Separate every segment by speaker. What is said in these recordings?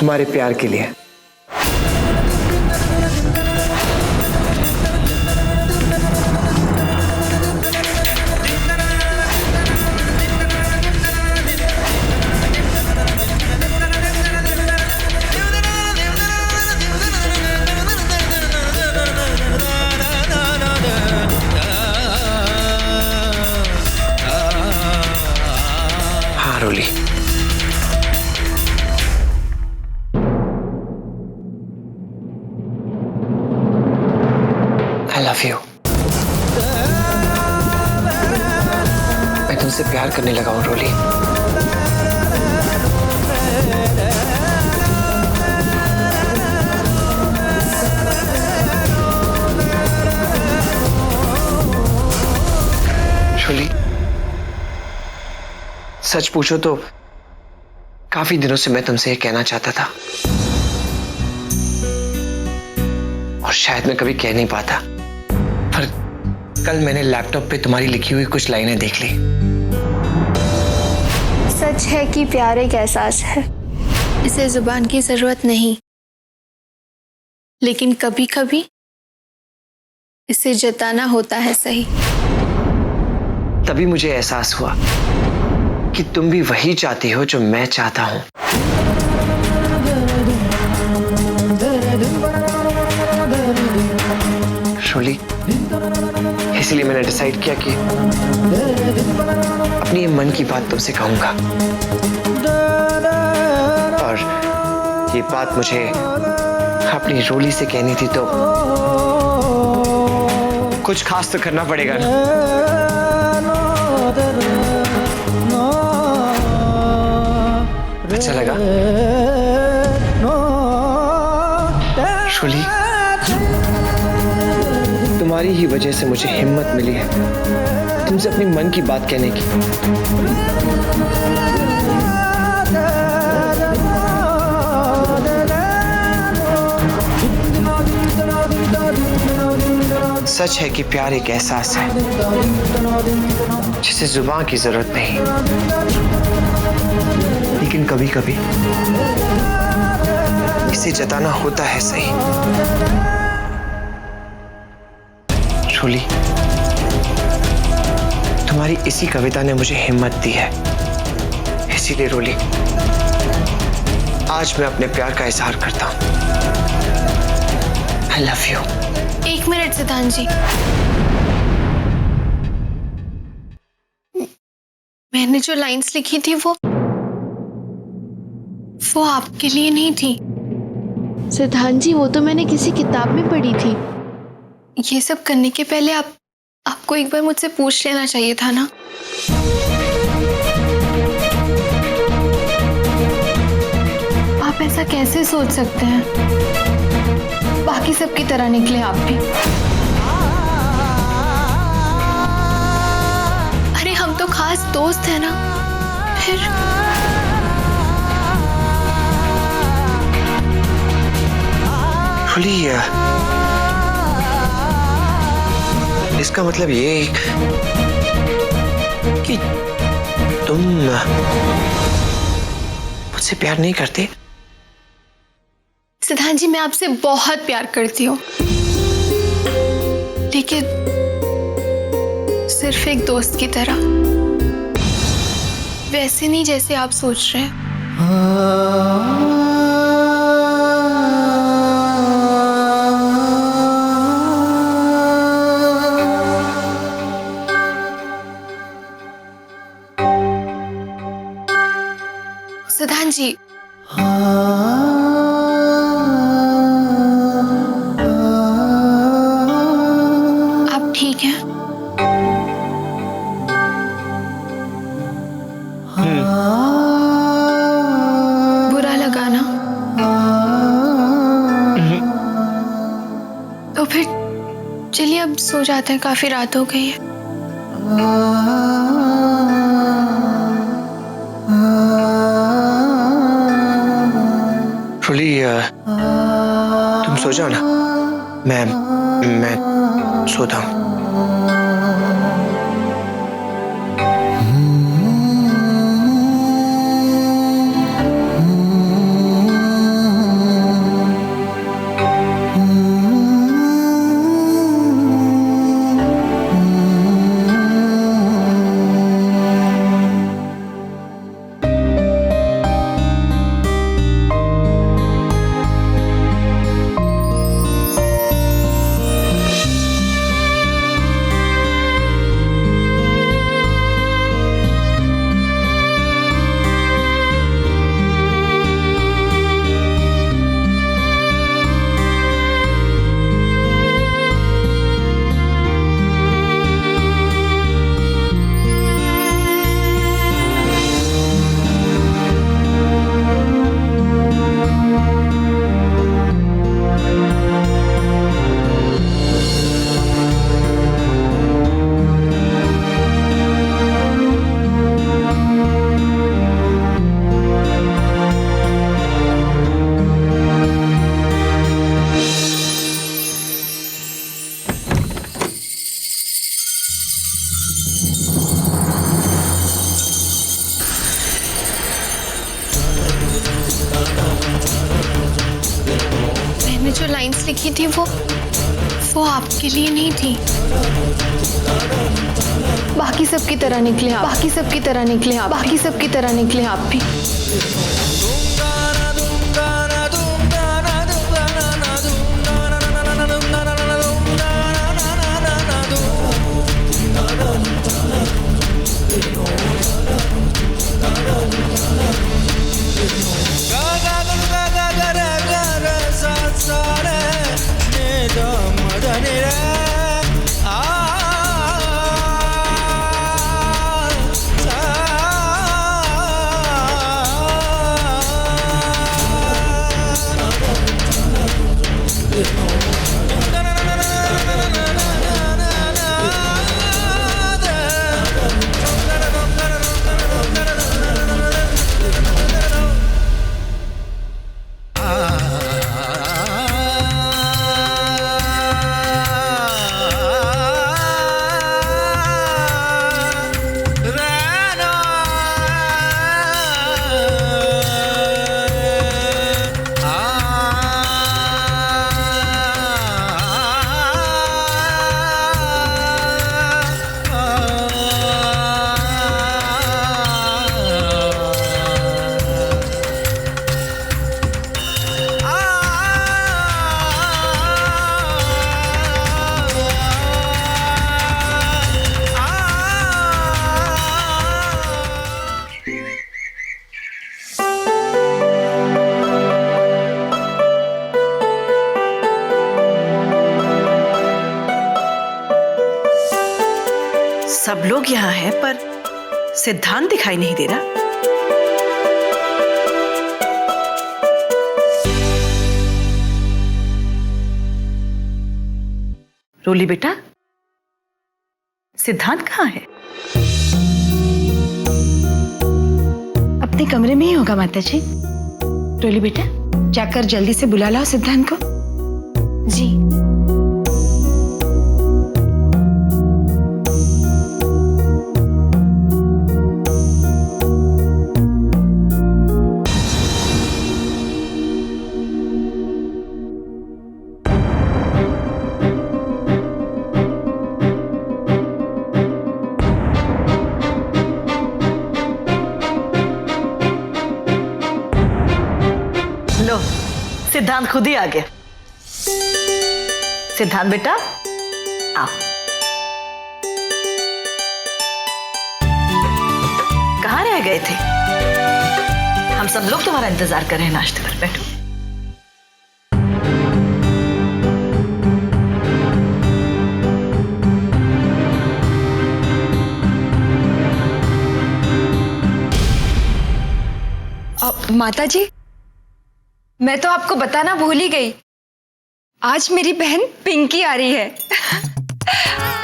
Speaker 1: तुम्हारे प्यार के लिए। हाँ रोली, I love you। मैं तुमसे प्यार करने लगा हूँ रोली। रोली, सच पूछो तो काफी दिनों से मैं तुमसे ये कहना चाहता था और शायद मैं कभी कह नहीं पाता, पर कल मैंने लैपटॉप पे तुम्हारी लिखी हुई कुछ लाइनें देख ली।
Speaker 2: सच है कि प्यार एक एहसास है, इसे जुबान की जरूरत नहीं, लेकिन कभी कभी इसे जताना होता है सही।
Speaker 1: तभी मुझे एहसास हुआ कि तुम भी वही चाहती हो जो मैं चाहता हूं। शोली, इसलिए मैंने डिसाइड किया कि अपनी ये मन की बात तुमसे कहूंगा, और ये बात मुझे अपनी रोली से कहनी थी तो कुछ खास तो करना पड़ेगा ना। अच्छा लगा शोली, तुम्हारी ही वजह से मुझे हिम्मत मिली है तुमसे अपनी मन की बात कहने की। सच है कि प्यार एक एहसास है जिसे जुबान की जरूरत नहीं, लेकिन कभी कभी इसे जताना होता है सही। शोली, तुम्हारी इसी कविता ने मुझे हिम्मत दी है, इसीलिए रोली आज मैं अपने प्यार का इजहार करता हूं। I love you।
Speaker 2: एक मिनट सिद्धांत जी, मैंने जो लाइंस लिखी थी वो आपके लिए नहीं थी।
Speaker 3: सिद्धांत जी, वो तो मैंने किसी किताब में पढ़ी थी।
Speaker 2: ये सब करने के पहले आपको एक बार मुझसे पूछ लेना चाहिए था ना। आप ऐसा कैसे सोच सकते हैं? बाकी सबकी तरह निकले आप भी। अरे हम तो खास दोस्त हैं ना। फिर
Speaker 1: इसका मतलब ये कि तुम मुझसे प्यार नहीं करते?
Speaker 2: सिद्धांत जी, मैं आपसे बहुत प्यार करती हूँ, लेकिन सिर्फ एक दोस्त की तरह, वैसे नहीं जैसे आप सोच रहे हैं। सिद्धांत जी, आप ठीक हैं? बुरा लगा ना? तो फिर चलिए अब सो जाते हैं, काफी रात हो गई है।
Speaker 1: रोली, तुम सो जाओ ना, मैं सोता हूँ।
Speaker 2: लाइंस लिखी थी वो आपके लिए नहीं थी। बाकी सबकी तरह निकले आप, बाकी सबकी तरह निकले आप, बाकी सबकी तरह निकले आप भी।
Speaker 4: सब लोग यहाँ हैं पर सिद्धांत दिखाई नहीं दे रहा। रोली बेटा, सिद्धांत कहाँ है?
Speaker 5: अपने कमरे में ही होगा माता जी। रोली बेटा, जाकर जल्दी से बुला लाओ सिद्धांत को।
Speaker 2: जी।
Speaker 4: लो, सिद्धांत खुद ही आ गया। सिद्धांत बेटा, आओ। कहाँ रह गए थे? हम सब लोग तुम्हारा इंतजार कर रहे हैं नाश्ते पर। बैठो।
Speaker 5: माता जी, मैं तो आपको बताना भूल ही गई। आज मेरी बहन पिंकी आ रही है।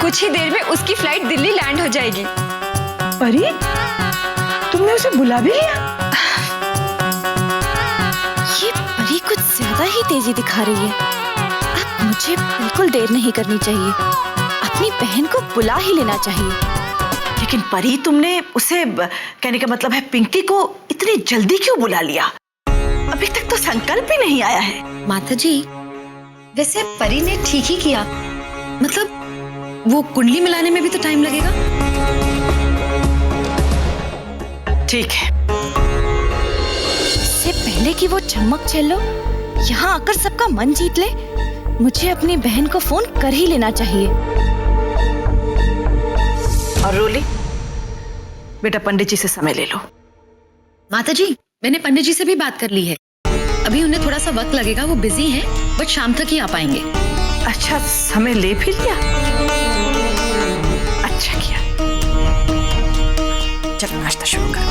Speaker 5: कुछ ही देर में उसकी फ्लाइट दिल्ली लैंड हो जाएगी।
Speaker 4: परी, तुमने उसे बुला भी लिया?
Speaker 6: ये परी कुछ ज्यादा ही तेजी दिखा रही है। अब मुझे बिल्कुल देर नहीं करनी चाहिए। अपनी बहन को बुला ही लेना चाहिए।
Speaker 4: लेकिन परी, तुमने उसे, कहने का मतलब है पिंकी को इतनी जल्दी क्यों बुला लिया? अभी तक तो संकल्प ही नहीं आया है।
Speaker 5: माता जी, वैसे परी ने ठीक ही किया। मतलब वो कुंडली मिलाने में भी तो टाइम लगेगा।
Speaker 4: ठीक है।
Speaker 6: इससे पहले कि वो चमक चलो, यहाँ आकर सबका मन जीत ले, मुझे अपनी बहन को फोन कर ही लेना चाहिए।
Speaker 4: और रोली बेटा, पंडित जी से समय ले लो।
Speaker 5: माता जी, मैंने पंडित जी से भी बात कर ली है। अभी उन्हें थोड़ा सा वक्त लगेगा, वो बिजी हैं, बट शाम तक ही आ पाएंगे।
Speaker 4: अच्छा, समय ले भी लिया। अच्छा किया। चलो नाश्ता शुरू करो।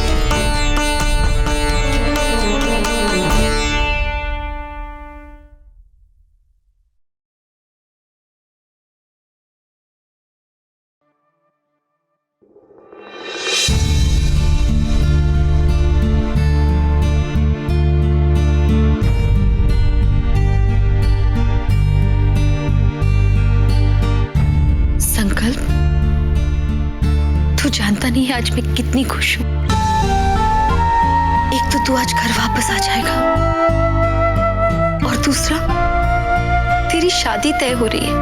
Speaker 5: जानता नहीं है आज मैं कितनी खुश हूं। एक तो तू आज घर वापस आ जाएगा और दूसरा मेरी शादी तय हो रही है।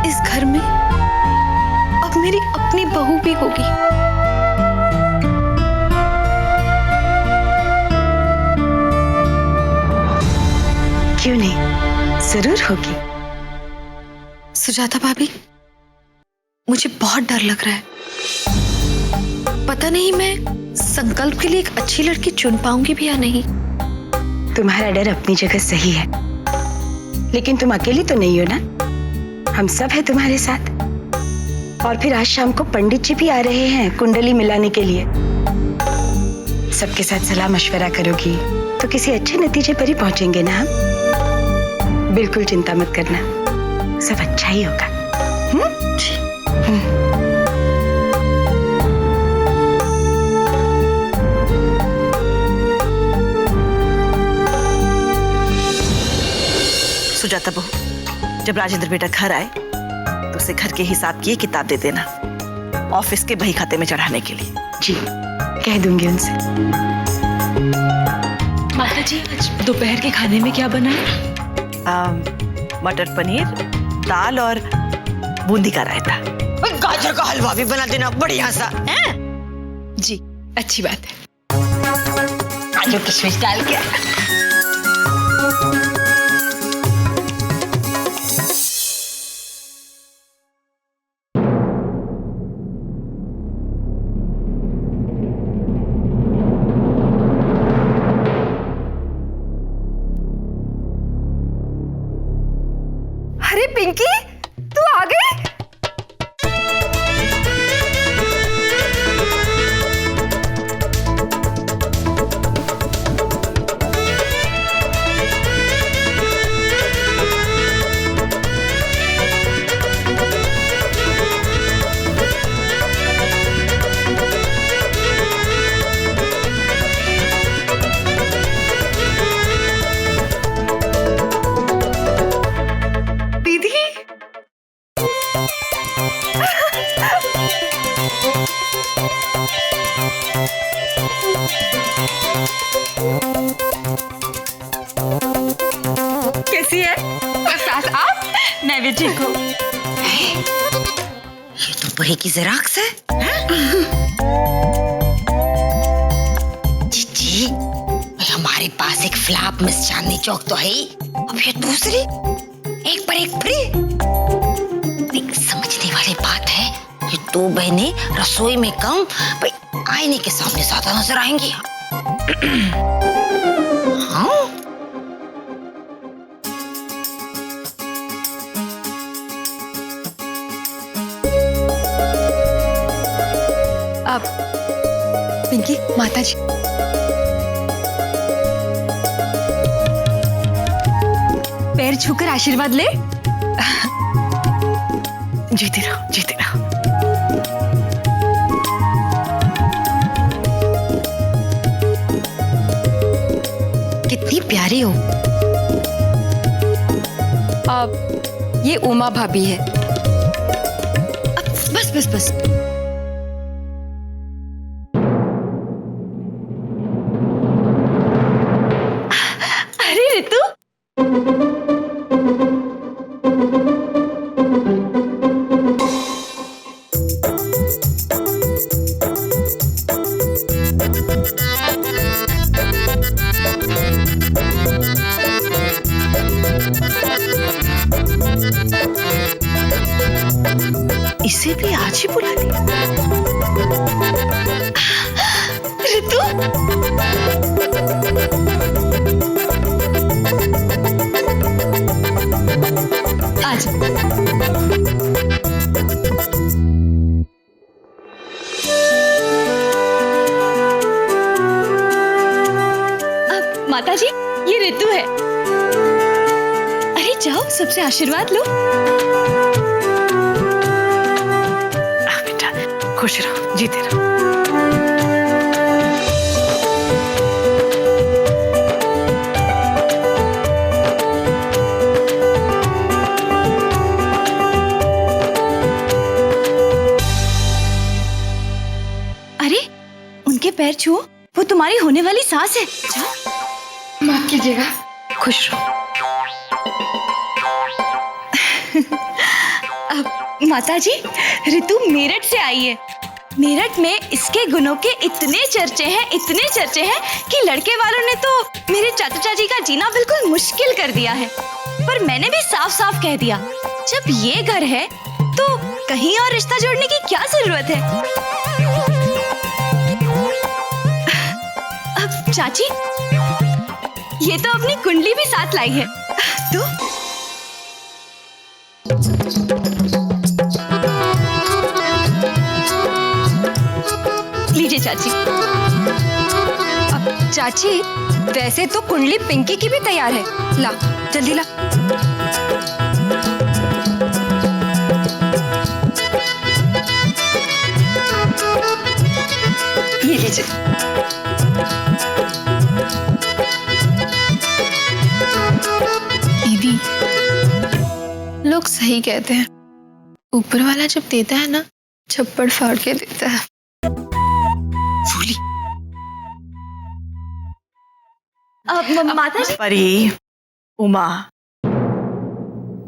Speaker 5: इस घर में अब मेरी अपनी बहू भी होगी।
Speaker 4: क्यों नहीं, जरूर होगी।
Speaker 5: सुजाता भाभी, मुझे बहुत डर लग रहा है। पता नहीं मैं संकल्प के लिए एक अच्छी लड़की चुन पाऊंगी भी या नहीं।
Speaker 4: तुम्हारा डर अपनी जगह सही है, लेकिन तुम अकेली तो नहीं हो ना, हम सब है तुम्हारे साथ। और फिर आज शाम को पंडित जी भी आ रहे हैं कुंडली मिलाने के लिए। सबके साथ सलाह मशवरा करोगी तो किसी अच्छे नतीजे पर ही पहुंचेंगे ना हम। बिल्कुल चिंता मत करना, सब अच्छा ही होगा। सुजाता बहू, जब राजेंद्र बेटा घर आए तो उसे घर के हिसाब की किताब दे देना, ऑफिस के बही खाते में चढ़ाने के लिए। जी, कह दूंगी उनसे।
Speaker 6: माता जी, आज दोपहर के खाने में क्या बना है?
Speaker 4: मटर पनीर, दाल और बूंदी का रायता।
Speaker 1: गाजर का हलवा भी बना देना बढ़िया सा है।
Speaker 6: जी, अच्छी बात है।
Speaker 1: काजू किशमिश डाल के।
Speaker 5: अरे पिंकी, तू आ गई? कैसी है? सास आप? मैं भी ठीक हूँ।
Speaker 7: ये तो बही की जेरॉक्स है। जीजी, हमारे पास एक फ्लॉप मिस चांदनी चौक तो है ही, अब ये दूसरी एक पर एक फ्री। एक समझने वाली बात है, ये दो बहनें रसोई में कम, भाई आईने के सामने ज्यादा नजर आएंगी। हाँ?
Speaker 5: अब पिंकी, माता जी, पैर छूकर आशीर्वाद ले।
Speaker 4: जीती रहो, जीती रहो।
Speaker 5: कितनी प्यारी हो। अब ये उमा भाभी है। अब बस बस बस।
Speaker 6: अरे रितु,
Speaker 4: इसे भी आज ही बुला लिया।
Speaker 6: रितु,
Speaker 5: आज
Speaker 6: अब माता जी, ये रितु है। अरे जाओ, सबसे आशीर्वाद लो।
Speaker 4: बेटा, खुश रहो, जीते रहो।
Speaker 6: अरे, उनके पैर छुओ, वो तुम्हारी होने वाली सास है। जाओ।
Speaker 5: माफ कीजिएगा। खुश रहो।
Speaker 6: माता जी, ऋतु मेरठ से आई है। मेरठ में इसके गुणों के इतने चर्चे हैं कि लड़के वालों ने तो मेरे चाचा चाची का जीना बिल्कुल मुश्किल कर दिया है। पर मैंने भी साफ साफ कह दिया, जब ये घर है तो कहीं और रिश्ता जोड़ने की क्या जरूरत है। अब चाची, ये तो अपनी कुंडली भी साथ लाई है। तो लीजिए चाची।
Speaker 5: अब चाची, वैसे तो कुंडली पिंकी की भी तैयार है। ला, जल्दी ला। ये लीजिए।
Speaker 2: दीदी, लोग सही कहते हैं, ऊपर वाला जब देता है ना, छप्पड़ फाड़ के देता है।
Speaker 6: अब माता जी,
Speaker 8: परी, उमा,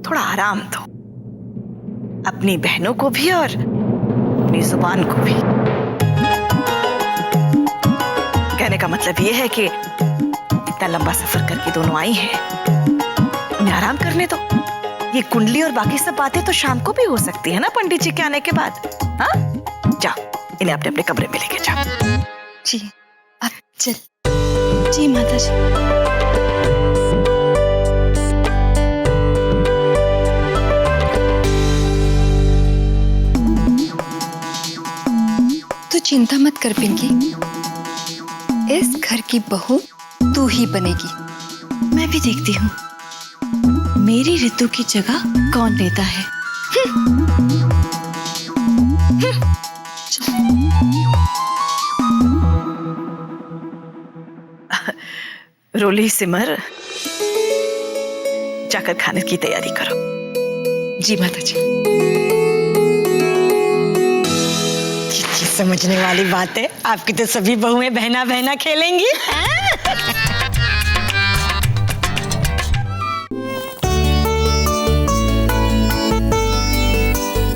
Speaker 8: थोड़ा आराम दो, अपनी बहनों को भी और अपनी जुबान को भी। कहने का मतलब ये है कि इतना लंबा सफर करके दोनों आई हैं, उन्हें आराम करने दो। ये कुंडली और बाकी सब बातें तो शाम को भी हो सकती है ना, पंडित जी के आने के बाद। हाँ, जाओ, इन्हें अपने अपने कमरे में लेके जाओ।
Speaker 6: जी अब चल। जी माता जी।
Speaker 5: तू चिंता मत कर पिंकी, इस घर की बहू तू ही बनेगी।
Speaker 6: मैं भी देखती हूँ मेरी ऋतु की जगह कौन लेता है।
Speaker 8: रोली, सिमर, जाकर खाने की तैयारी करो।
Speaker 5: जी माता जी।
Speaker 7: समझने वाली बात है, आपकी तो सभी बहुएं बहना बहना खेलेंगी।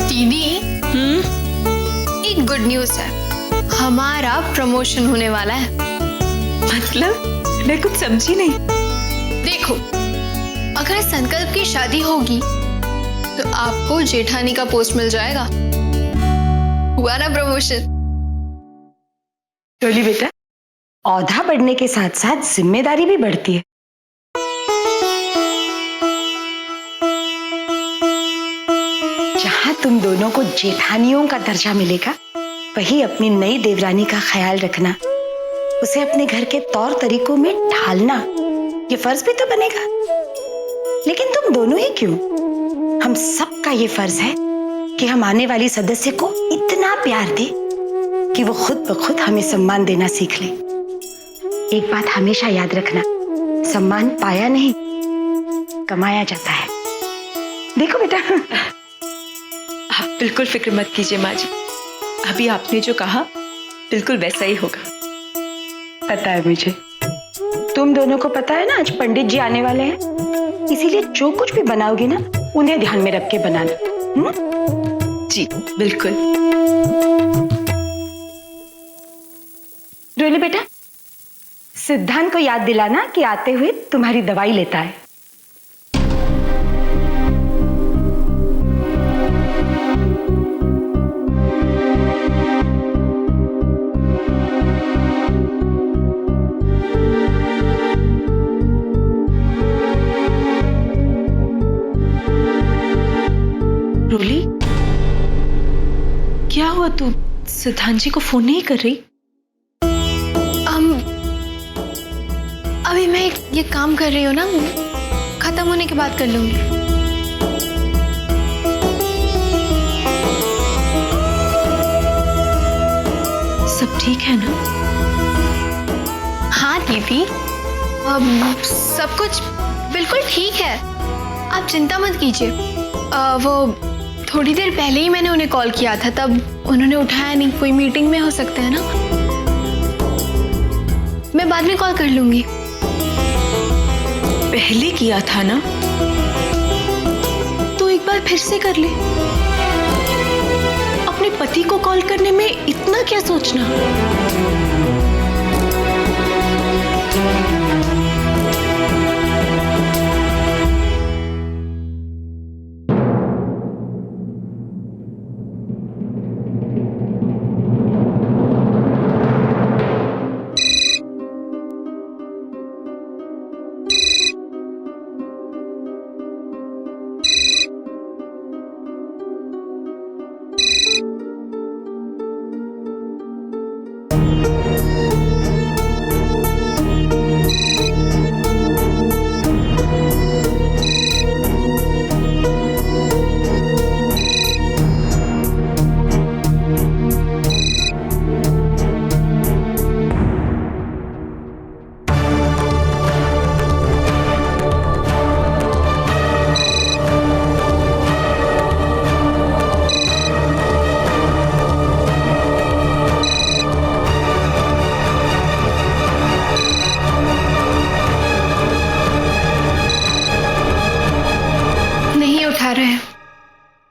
Speaker 2: दीदी, एक गुड न्यूज है, हमारा प्रमोशन होने वाला है।
Speaker 8: मतलब? मैं कुछ समझी नहीं।
Speaker 2: देखो, अगर संकल्प की शादी होगी तो आपको जेठानी का पोस्ट मिल जाएगा। हुआ ना प्रमोशन?
Speaker 4: रोली बेटा, औधा बढ़ने के साथ साथ जिम्मेदारी भी बढ़ती है। जहां तुम दोनों को जेठानियों का दर्जा मिलेगा, वही अपनी नई देवरानी का ख्याल रखना, उसे अपने घर के तौर तरीकों में ढालना, ये फर्ज भी तो बनेगा। लेकिन तुम दोनों ही क्यों, हम सबका ये फर्ज है कि हम आने वाली सदस्य को इतना प्यार दें कि वो खुद ब खुद हमें सम्मान देना सीख ले। एक बात हमेशा याद रखना, सम्मान पाया नहीं, कमाया जाता है। देखो बेटा,
Speaker 9: आप बिल्कुल फिक्र मत कीजिए माँ जी, अभी आपने जो कहा बिल्कुल वैसा ही होगा।
Speaker 4: पता है मुझे, तुम दोनों को पता है ना आज पंडित जी आने वाले हैं, इसीलिए जो कुछ भी बनाओगे ना, उन्हें ध्यान में रख के बनाना।
Speaker 9: जी बिल्कुल।
Speaker 4: रोली बेटा, सिद्धांत को याद दिलाना कि आते हुए तुम्हारी दवाई लेता है।
Speaker 9: रोली, क्या हुआ, तू सिद्धांत जी को फोन नहीं कर रही?
Speaker 2: अभी मैं ये काम कर रही हूँ ना, खत्म होने के बाद कर लूंगी।
Speaker 9: सब ठीक है ना?
Speaker 2: हाँ दीदी, सब कुछ बिल्कुल ठीक है, आप चिंता मत कीजिए। वो थोड़ी देर पहले ही मैंने उन्हें कॉल किया था, तब उन्होंने उठाया नहीं, कोई मीटिंग में हो सकता है ना। मैं बाद में कॉल कर लूंगी।
Speaker 9: पहले किया था ना, तो एक बार
Speaker 6: बार फिर से कर ले। अपने पति को कॉल करने में इतना क्या सोचना।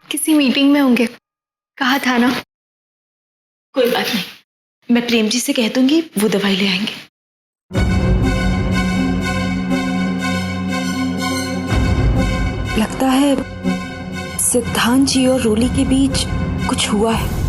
Speaker 2: किसी मीटिंग में होंगे, कहा था ना।
Speaker 9: कोई बात नहीं, मैं प्रेम जी से कह दूंगी, वो दवाई ले आएंगे।
Speaker 4: लगता है सिद्धांत जी और रोली के बीच कुछ हुआ है।